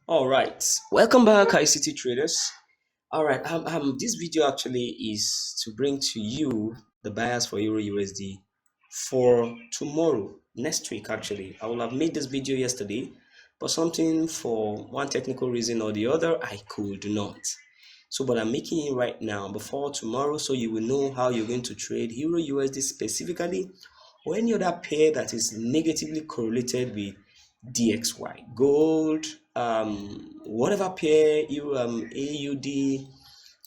All right, welcome back, ICT traders. All right, this video actually is to bring to you the buyers for Euro USD for tomorrow, next week. Actually, I will have made this video yesterday, but something for one technical reason or the other, I could not. So, but I'm making it right now before tomorrow, so you will know how you're going to trade Euro USD specifically, or any other pair that is negatively correlated with DXY, gold, whatever pair, AUD,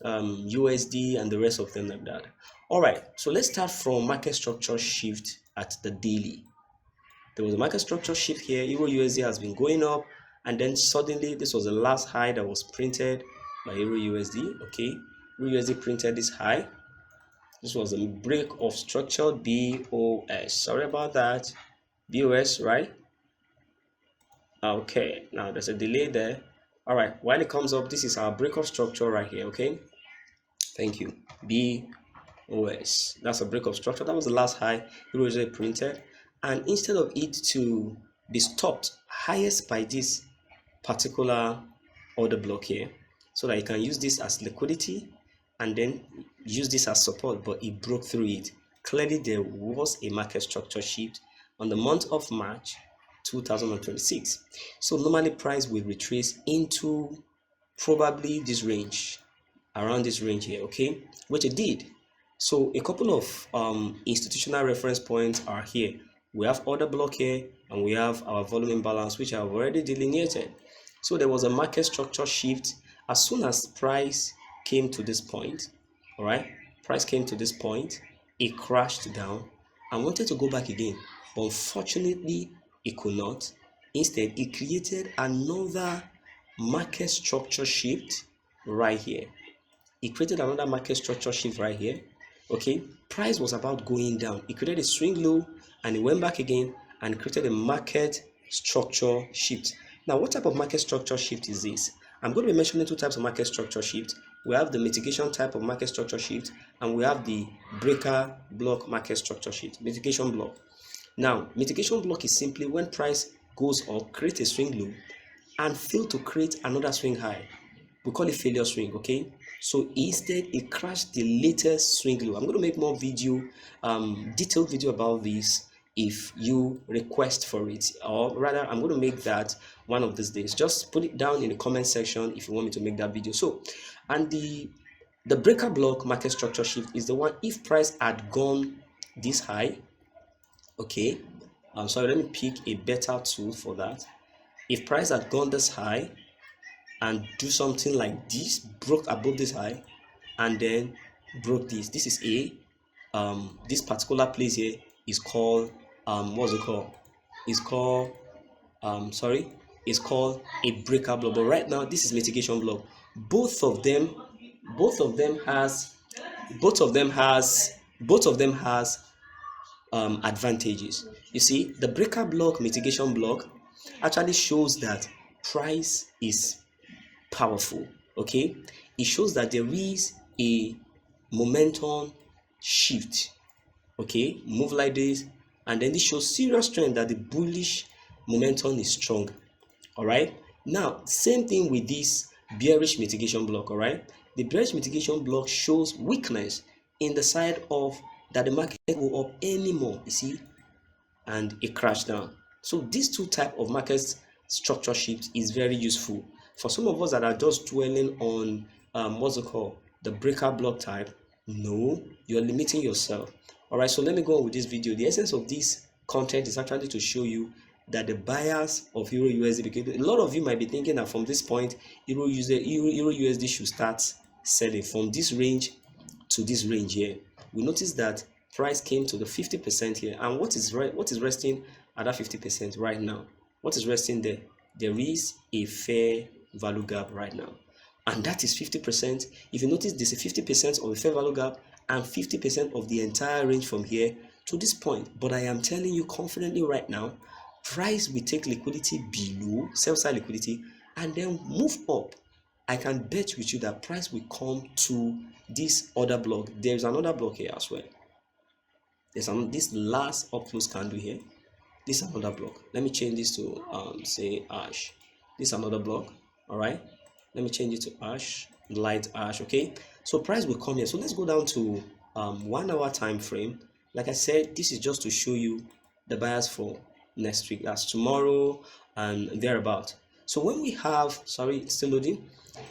USD, and the rest of them like that. All right, so let's start from market structure shift at the daily. There was a market structure shift here. Euro USD has been going up, and then suddenly this was the last high that was printed by Euro USD. Okay, Euro USD printed this high. This was a break of structured BOS. Sorry about that, BOS, right? Okay, now there's a delay there. All right, while it comes up, this is our break of structure right here. Okay, thank you. BOS, that's a break of structure. That was the last high Eurozone printed, and instead of it to be stopped highest by this particular order block here, so that you can use this as liquidity and then use this as support, but it broke through it. Clearly there was a market structure shift on the month of March 2026. So normally price will retrace into probably this range, around this range here, okay, which it did. So a couple of institutional reference points are here. We have order block here, and we have our volume imbalance, which I have already delineated. So there was a market structure shift as soon as price came to this point. All right, price came to this point, it crashed down and wanted to go back again, but unfortunately it could not. Instead, it created another market structure shift right here. It created another market structure shift right here. Okay, price was about going down. It created a swing low and it went back again and created a market structure shift. Now, what type of market structure shift is this? I'm going to be mentioning two types of market structure shift. We have the mitigation type of market structure shift, and we have the breaker block market structure shift. Mitigation block. Now, mitigation block is simply when price goes up, create a swing low, and fail to create another swing high. We call it failure swing. Okay, so instead it crashed the latest swing low. I'm going to make more video, detailed video about this if you request for it, or rather I'm going to make that one of these days. Just put it down in the comment section if you want me to make that video. So, and the breaker block market structure shift is the one if price had gone this high. Okay, sorry, let me pick a better tool for that. If price had gone this high and do something like this, broke above this high and then broke this is a this particular place here is called what's it called, it's called sorry, it's called a breaker block. But right now this is mitigation block. both of them both of them has both of them has both of them has advantages. You see, the breaker block, mitigation block actually shows that price is powerful. Okay, it shows that there is a momentum shift. Okay, move like this, and then this shows serious trend that the bullish momentum is strong. All right, now same thing with this bearish mitigation block. All right, the bearish mitigation block shows weakness in the side of that the market will go up anymore, you see, and it crashed down. So these two type of market structure shift is very useful for some of us that are just dwelling on what's it called, the breaker block type. No, you're limiting yourself. All right, so let me go on with this video. The essence of this content is actually to show you that the buyers of Euro USD, because a lot of you might be thinking that from this point Euro USD should start selling from this range to this range here. We notice that price came to the 50% here, and what is resting at that 50% right now? What is resting there? There is a fair value gap right now, and that is 50%. If you notice, there's a 50% of the fair value gap and 50% of the entire range from here to this point. But I am telling you confidently right now, price will take liquidity below, sell side liquidity, and then move up. I can bet with you that price will come to this other block. There's another block here as well. There's this last up close candle here. This is another block. Let me change this to say ash. This is another block. All right, let me change it to ash, light ash. Okay, so price will come here. So let's go down to 1 hour time frame. Like I said, this is just to show you the bias for next week, that's tomorrow and thereabout. So when we have, sorry, it's still loading.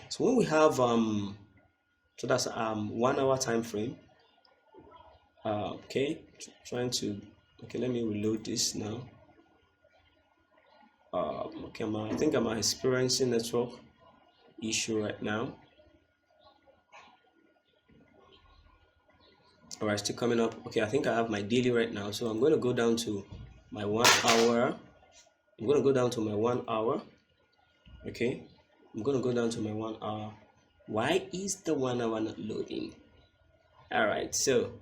So when we have so that's 1 hour time frame. Okay, trying to, okay, let me reload this now. Okay, I think I'm experiencing network issue right now. All right, still coming up. Okay, I think I have my daily right now, so I'm going to go down to my 1 hour. I'm going to go down to my 1 hour. Okay, I'm going to go down to my 1 hour. Why is the 1 hour not loading? All right, so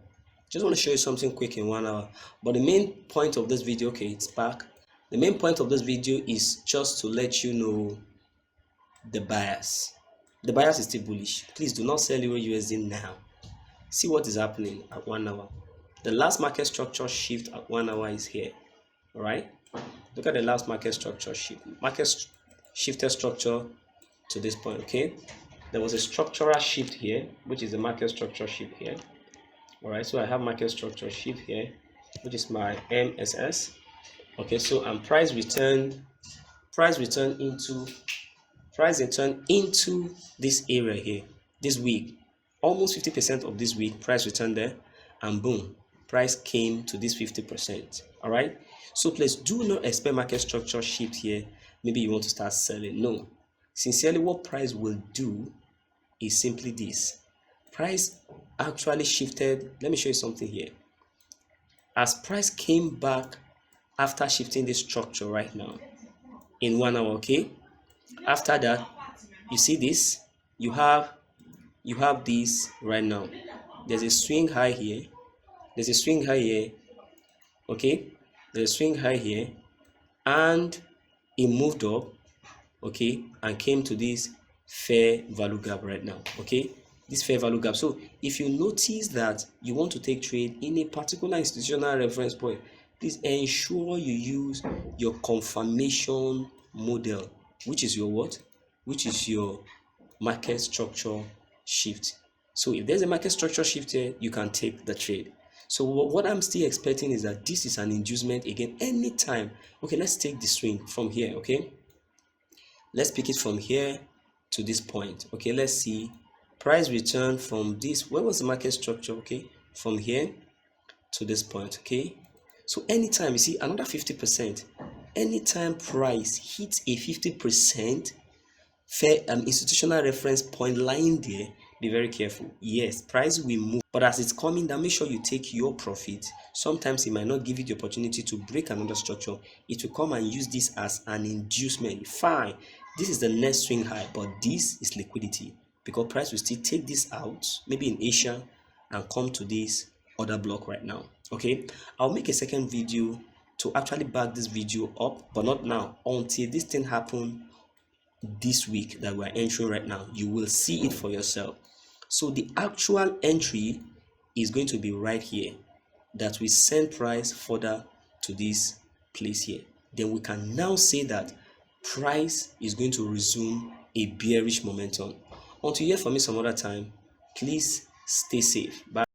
just want to show you something quick in 1 hour, but the main point of this video, okay, it's back. The main point of this video is just to let you know the bias. The bias is still bullish. Please do not sell Euro USD now. See what is happening at 1 hour. The last market structure shift at 1 hour is here. All right, look at the last market structure shift. Market shifted structure to this point. Okay, there was a structural shift here, which is the market structure shift here. All right, so I have market structure shift here, which is my MSS. Okay, so price return into this area here this week. Almost 50% of this week price returned there, and boom, price came to this 50%. All right, so please do not expect market structure shift here. Maybe you want to start selling. No, sincerely, what price will do is simply this. Price actually shifted. Let me show you something here. As price came back after shifting this structure right now in 1 hour, okay, after that, you see this, you have this right now. There's a swing high here, there's a swing high here, okay, there's a swing high here, and it moved up, okay, and came to this fair value gap right now. Okay, this fair value gap. So if you notice that you want to take trade in a particular institutional reference point, please ensure you use your confirmation model, which is your what? Which is your market structure shift. So if there's a market structure shift here, you can take the trade. So what I'm still expecting is that this is an inducement again anytime. Okay, let's take the swing from here. Okay, let's pick it from here to this point. Okay, let's see price return from this. Where was the market structure? Okay, from here to this point. Okay, so anytime you see another 50%, anytime price hits a 50% fair institutional reference point lying there, be very careful. Yes, price will move, but as it's coming down, make sure you take your profit. Sometimes it might not give you the opportunity to break another structure. It will come and use this as an inducement. Fine, this is the next swing high, but this is liquidity, because price will still take this out, maybe in Asia, and come to this other block right now. Okay, I'll make a second video to actually back this video up, but not now, until this thing happens this week that we're entering right now. You will see it for yourself. So the actual entry is going to be right here, that we send price further to this place here. Then we can now say that price is going to resume a bearish momentum. Until you hear from me some other time, please stay safe. Bye.